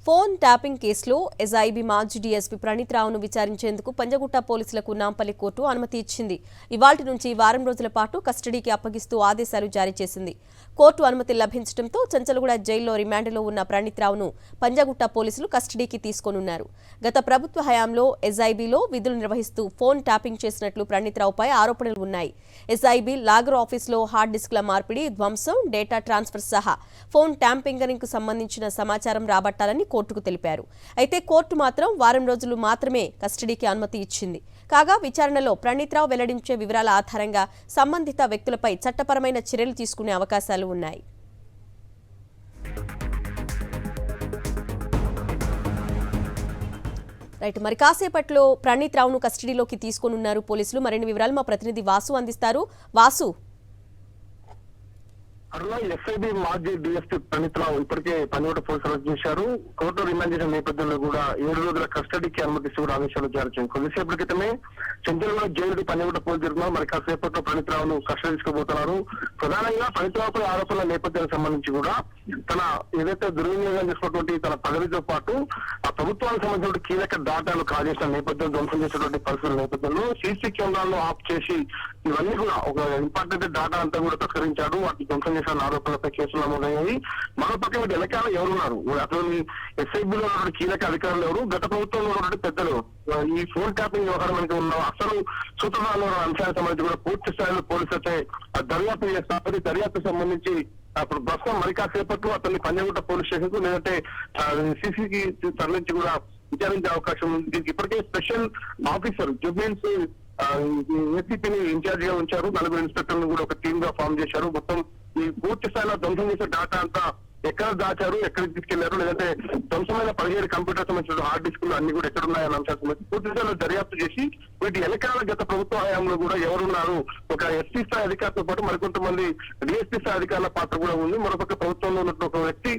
Phone tapping కేసులో SIB మాజీ DSP Praneeth రావును విచారించేందుకు పంజగుట్ట పోలీసులకు నాంపల్లి కోర్టు అనుమతి ఇచ్చింది. ఇవాల్టి నుంచి వారం రోజుల పాటు కస్టడీకి అప్పగిస్తూ ఆదేశాలు జారీ చేసింది. కోర్టు అనుమతి లభించడంతో చంచలగూడ జైల్లో రిమాండ్లో ఉన్న ప్రణీత్ రావును పంజగుట్ట పోలీసులు కస్టడీకి తీసుకోనున్నారు. గత ప్రభుత్వ హయాంలో ఎస్ఐబీలో విధులు నిర్వహిస్తూ ఫోన్ ట్యాపింగ్ చేసినట్లు ప్రణీత్ రావుపై ఆరోపణలు ఉన్నాయి. ఎస్ఐబీ లాగర్ ఆఫీసులో హార్డ్ డిస్క్ల మార్పిడి, ధ్వంసం, డేటా ట్రాన్స్ఫర్ సహా ఫోన్ ట్యాంపింగరింగ్కు సంబంధించిన సమాచారం రాబట్టాలని కోర్టుకు తెలిపారు. అయితే కోర్టు మాత్రం వారం రోజులు మాత్రమే కస్టడీకి అనుమతి ఇచ్చింది. కాగా విచారణలో ప్రణీత్ రావు వెల్లడించే వివరాల ఆధారంగా సంబంధిత వ్యక్తులపై చట్టపరమైన చర్యలు తీసుకునే అవకాశాలు ఉన్నాయి. మరి కాసేపట్లో ప్రణీత్ రావును కస్టడీలోకి తీసుకోనున్నారు పోలీసులు. మరిన్ని వివరాలు మా ప్రతినిధి వాసు అందిస్తారు. వాసు, ఎస్ఐబీ మాజీ డీఎస్పీ ప్రణీత్ రావు ఇప్పటికే పంజగుట్ట పోలీసులు అరెస్ట్ చేశారు. కోర్టు రిమాండ్ చేసిన నేపథ్యంలో కూడా 7 రోజుల కస్టడీకి అనుమతిస్తూ కూడా ఆదేశాలు జారీ చేసింది. కొద్దిసేపటి క్రితమే చంచలగూడ జైలు పంజగుట్ట పోలీసు జరుగుతున్నారు. మరి కాసేపట్లో ప్రణీత్ రావును కస్టడీ తీసుకోబోతున్నారు. ప్రధానంగా ప్రణీత్ రావుపై ఆరోపణల నేపథ్యానికి సంబంధించి కూడా తన ఏదైతే దుర్వినియోగం చేసినటువంటి తన పదవితో పాటు ఆ ప్రభుత్వానికి సంబంధించిన కీలక డాటాను కాజేసిన నేపథ్యం, ధ్వంసం చేసినటువంటి పరిస్థితుల నేపథ్యంలో సీసీ కెమెరాలను ఆఫ్ చేసి ఇవన్నీ కూడా ఒక ఇంపార్టెంట్ డాటా అంతా కూడా తస్కరించాడు. వాటిని ధ్వంసం చేసిన ఆరోపణలపై కేసులు నమోదయ్యాయి. మరోపక్క వీటి వెనకాల ఎవరున్నారు, అసలు ఎస్ఐబీలో ఉన్నటువంటి కీలక అధికారులు ఎవరు, గత ప్రభుత్వంలో ఉన్నటువంటి పెద్దలు, ఈ ఫోన్ ట్యాపింగ్ వ్యవహారం అనేది ఉన్న అసలు సూత్రాలు అంశానికి సంబంధించి కూడా పూర్తి స్థాయిలో పోలీసులతో దర్యాప్తు చేస్తారు. దర్యాప్తు సంబంధించి అప్పుడు ప్రస్తుతం మరి కాసేపట్లో అతన్ని పంజగుట్ట పోలీస్ స్టేషన్ కు లేదంటే సిసికి తరలించి కూడా విచారించే అవకాశం ఉంది. దీనికి ఇప్పటికే స్పెషల్ ఆఫీసర్ జుబ్లీన్స్ ఏసీపీని ఇన్ఛార్జ్ గా ఉంచారు. 4 ఇన్స్పెక్టర్లు కూడా ఒక టీమ్ గా ఫామ్ చేశారు. మొత్తం ఈ పూర్తి స్థాయిలో ధ్వంసం చేసే డాటా అంతా ఎక్కడ దాచారు, ఎక్కడికి తీసుకెళ్లారు, లేదంటే ధ్వంసమైన 17 కంప్యూటర్ సంబంధించిన హార్డ్ డిస్క్లు అన్ని కూడా ఎక్కడున్నాయన్న అంశాలు సంబంధించి పూర్తి స్థాయిలో దర్యాప్తు చేసి వీటి వెనకాల గత ప్రభుత్వ హయాంలో కూడా ఎవరున్నారు, ఒక ఎస్పీ స్థాయి అధికారులతో పాటు మరికొంతమంది డిఎస్పీ స్థాయి అధికారుల పాత్ర కూడా ఉంది. మరొక ప్రభుత్వంలో ఉన్నట్టు ఒక వ్యక్తి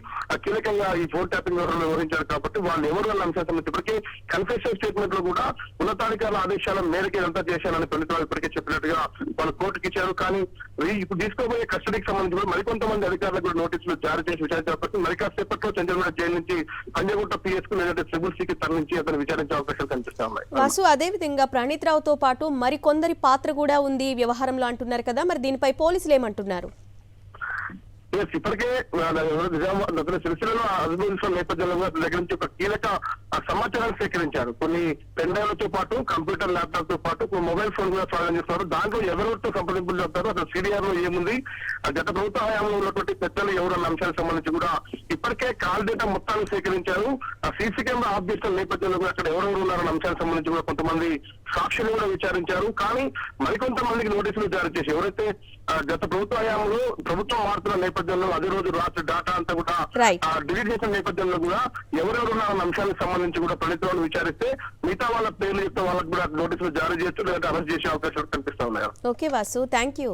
కీలకంగా ఈ ఫోన్ ట్యాపింగ్ వ్యవహారంలో వివరించారు. కాబట్టి వాళ్ళు ఎవరు అన్న అంశాలు సంబంధించి ఇప్పటికే కన్ఫెషన్ స్టేట్మెంట్ లో కూడా ఉన్నతాధికారుల ఆదేశాల మేరకు ఇదంతా చేశానని ప్రణీత్ రావు ఇప్పటికే చెప్పినట్టుగా వాళ్ళు కోర్టుకి ఇచ్చారు. కానీ ఇప్పుడు తీసుకోబోయే కస్టడీకి సంబంధించి కూడా మరికొంతమంది అధికారులకు కూడా నోటీసులు జారీ చేసి కాబట్టి మరి కాసేపట్లో చంద్రబాబు జైలు నుంచి పంజగుట్ట పిఎస్ కు లేదంటే ట్రిబుల్ సికి తరలించి అతను విచారించే అవకాశాలు కనిపిస్తా ఉన్నాయి. వాసు, అదే విధంగా ప్రణీత్ రావుతో పాటు మరికొందరి పాత్ర కూడా ఉంది వ్యవహారంలో అంటున్నారు కదా, మరి దీనిపై పోలీసులు ఏమంటున్నారు? ఇప్పటికే సిరిసిల్లలో అభివృద్ధి నేపథ్యంలో దగ్గర నుంచి ఒక కీలక సమాచారాన్ని సేకరించారు. కొన్ని పెన్ డ్రైవ్లతో పాటు కంప్యూటర్, ల్యాప్టాప్ తో పాటు మొబైల్ ఫోన్ కూడా స్వాధీనం చేస్తున్నారు. దాంట్లో ఎవరితో సంప్రదింపులు చెప్తారు, అసలు సిడిఆర్ లో ఏముంది, గత ప్రభుత్వ హయాంలో ఉన్నటువంటి పెద్దలు ఎవరన్న అంశాలకు సంబంధించి కూడా ఇప్పటికే కాల్ డేటా మొత్తాన్ని సేకరించారు. ఆ సీసీ కెమెరా ఆఫ్ చేసిన నేపథ్యంలో కూడా అక్కడ ఎవరెవరు ఉన్నారన్న అంశాలకు సంబంధించి కూడా కొంతమంది సాక్షులు కూడా విచారించారు. కానీ మరికొంతమందికి నోటీసులు జారీ చేసి ఎవరైతే గత ప్రభుత్వ హయాంలో ప్రభుత్వం మారుతున్న నేపథ్యంలో అదే రోజు రాత్రి డాటా అంతా కూడా డిలీట్ చేసిన నేపథ్యంలో కూడా ఎవరెవరు ఉన్నారన్న అంశాలకు సంబంధించి కూడా ప్రణీత్ రావును విచారిస్తే మిగతా వాళ్ళ పేర్లు చెప్తే వాళ్ళకి కూడా నోటీసులు జారీ చేయొచ్చు, లేదంటే అరెస్ట్ చేసే అవకాశాలు కనిపిస్తా ఉన్నాయి. Okay Vasu, thank you.